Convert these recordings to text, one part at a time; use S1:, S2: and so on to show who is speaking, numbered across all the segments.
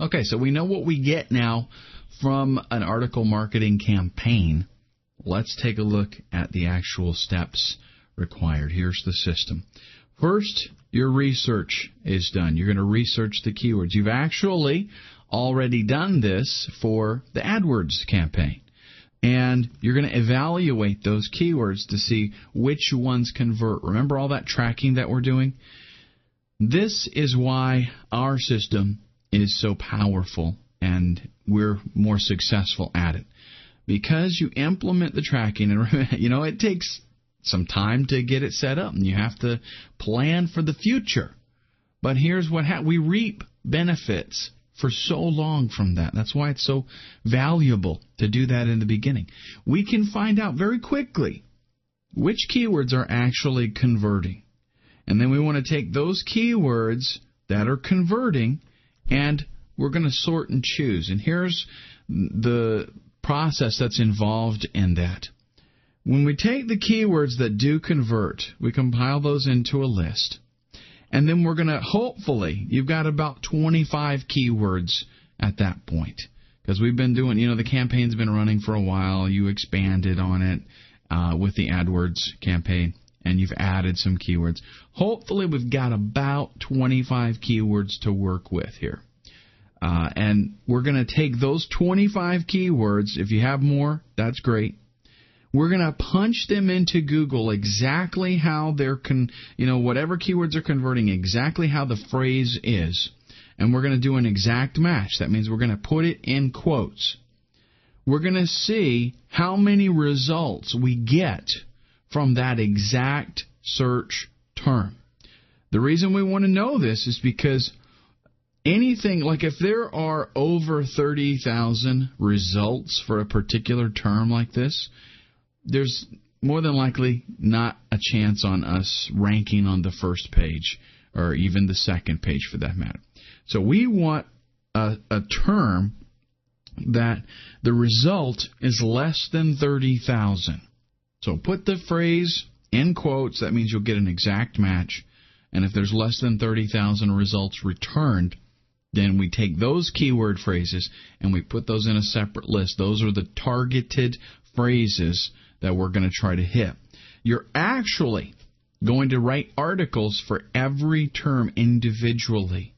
S1: Okay, so we know what we get now from an article marketing campaign. Let's take a look at the actual steps required. Here's the system. First, your research is done. You're going to research the keywords. You've actually already done this for the AdWords campaign. And you're going to evaluate those keywords to see which ones convert. Remember all that tracking that we're doing? This is why our system is so powerful and we're more successful at it. Because you implement the tracking, and it takes some time to get it set up, and you have to plan for the future. But here's what we reap benefits for so long from that. That's why it's so valuable to do that in the beginning. We can find out very quickly which keywords are actually converting. And then we want to take those keywords that are converting, and we're going to sort and choose. And here's the process that's involved in that. When we take the keywords that do convert, we compile those into a list. And then we're going to, hopefully, you've got about 25 keywords at that point. Because we've been doing, the campaign's been running for a while. You expanded on it with the AdWords campaign, and you've added some keywords. Hopefully, we've got about 25 keywords to work with here. And we're going to take those 25 keywords. If you have more, that's great. We're going to punch them into Google exactly how they're, whatever keywords are converting, exactly how the phrase is. And we're going to do an exact match. That means we're going to put it in quotes. We're going to see how many results we get from that exact search term. The reason we want to know this is because anything, like if there are over 30,000 results for a particular term like this, there's more than likely not a chance on us ranking on the first page or even the second page for that matter. So we want a term that the result is less than 30,000. So put the phrase in quotes. That means you'll get an exact match. And if there's less than 30,000 results returned, then we take those keyword phrases and we put those in a separate list. Those are the targeted phrases that we're going to try to hit. You're actually going to write articles for every term individually,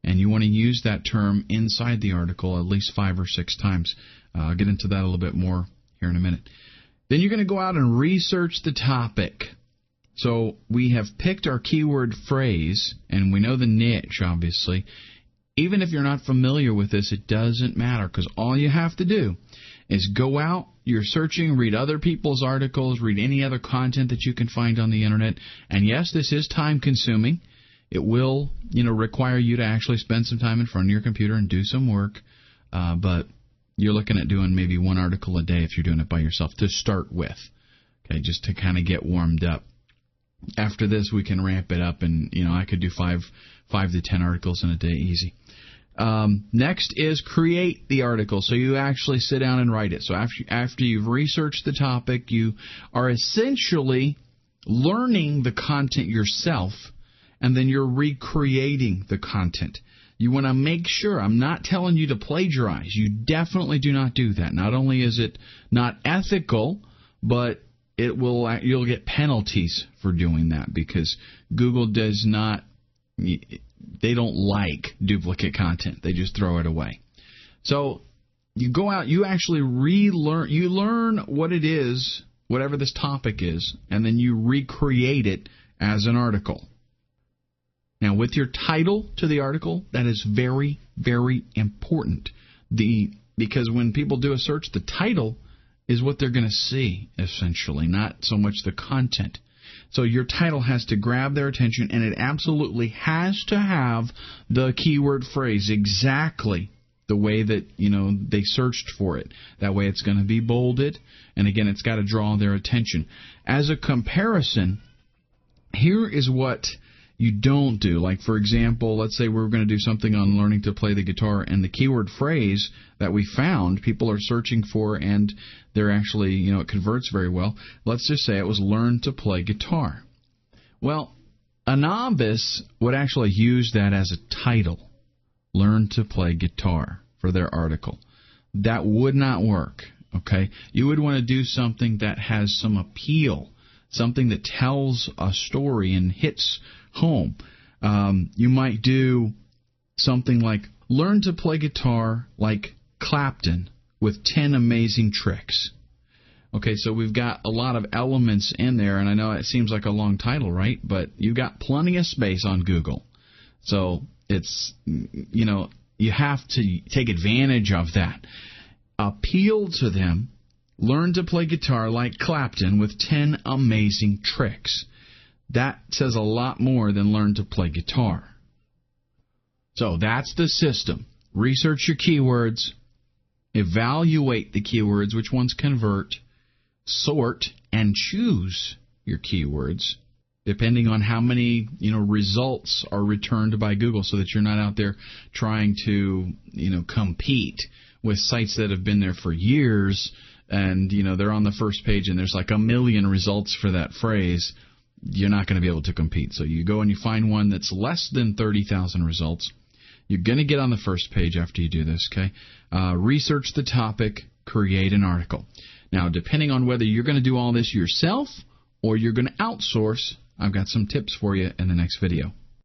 S1: and you want to use that term inside the article at least 5 or 6 times. I'll get into that a little bit more here in a minute. Then you're going to go out and research the topic. So we have picked our keyword phrase, and we know the niche, obviously. Even if you're not familiar with this, it doesn't matter, because all you have to do is go out, you're searching, read other people's articles, read any other content that you can find on the internet. And yes, this is time-consuming. It will, require you to actually spend some time in front of your computer and do some work. But you're looking at doing maybe 1 article a day if you're doing it by yourself to start with, okay, just to kind of get warmed up. After this, we can ramp it up, and I could do 5 to 10 articles in a day easy. Next is create the article. So you actually sit down and write it. So after you've researched the topic, you are essentially learning the content yourself, and then you're recreating the content. You want to make sure, I'm not telling you to plagiarize. You definitely do not do that. Not only is it not ethical, but you'll get penalties for doing that, because Google does not, they don't like duplicate content. They just throw it away. So you go out, you actually you learn what it is, whatever this topic is, and then you recreate it as an article. Now, with your title to the article, that is very, very important. Because when people do a search, the title is what they're going to see, essentially, not so much the content. So your title has to grab their attention, and it absolutely has to have the keyword phrase exactly the way that, they searched for it. That way it's going to be bolded, and again, it's got to draw their attention. As a comparison, here is what you don't do. Like, for example, let's say we're going to do something on learning to play the guitar, and the keyword phrase that we found people are searching for, and they're actually, it converts very well. Let's just say it was learn to play guitar. Well, a novice would actually use that as a title. learn to play guitar for their article. That would not work, okay? You would want to do something that has some appeal, something that tells a story and hits home. You might do something like, learn to play guitar like Clapton with 10 amazing tricks. Okay, so we've got a lot of elements in there, and I know it seems like a long title, right? But you've got plenty of space on Google. So it's, you have to take advantage of that. Appeal to them. Learn to play guitar like Clapton with 10 amazing tricks. That says a lot more than learn to play guitar. So that's the system. Research your keywords. Evaluate the keywords, which ones convert. Sort and choose your keywords depending on how many results are returned by Google, so that you're not out there trying to compete with sites that have been there for years, and they're on the first page and there's like 1 million results for that phrase. You're not going to be able to compete. So you go and you find one that's less than 30,000 results. You're going to get on the first page after you do this, okay? Research the topic, create an article. Now, depending on whether you're going to do all this yourself or you're going to outsource, I've got some tips for you in the next video.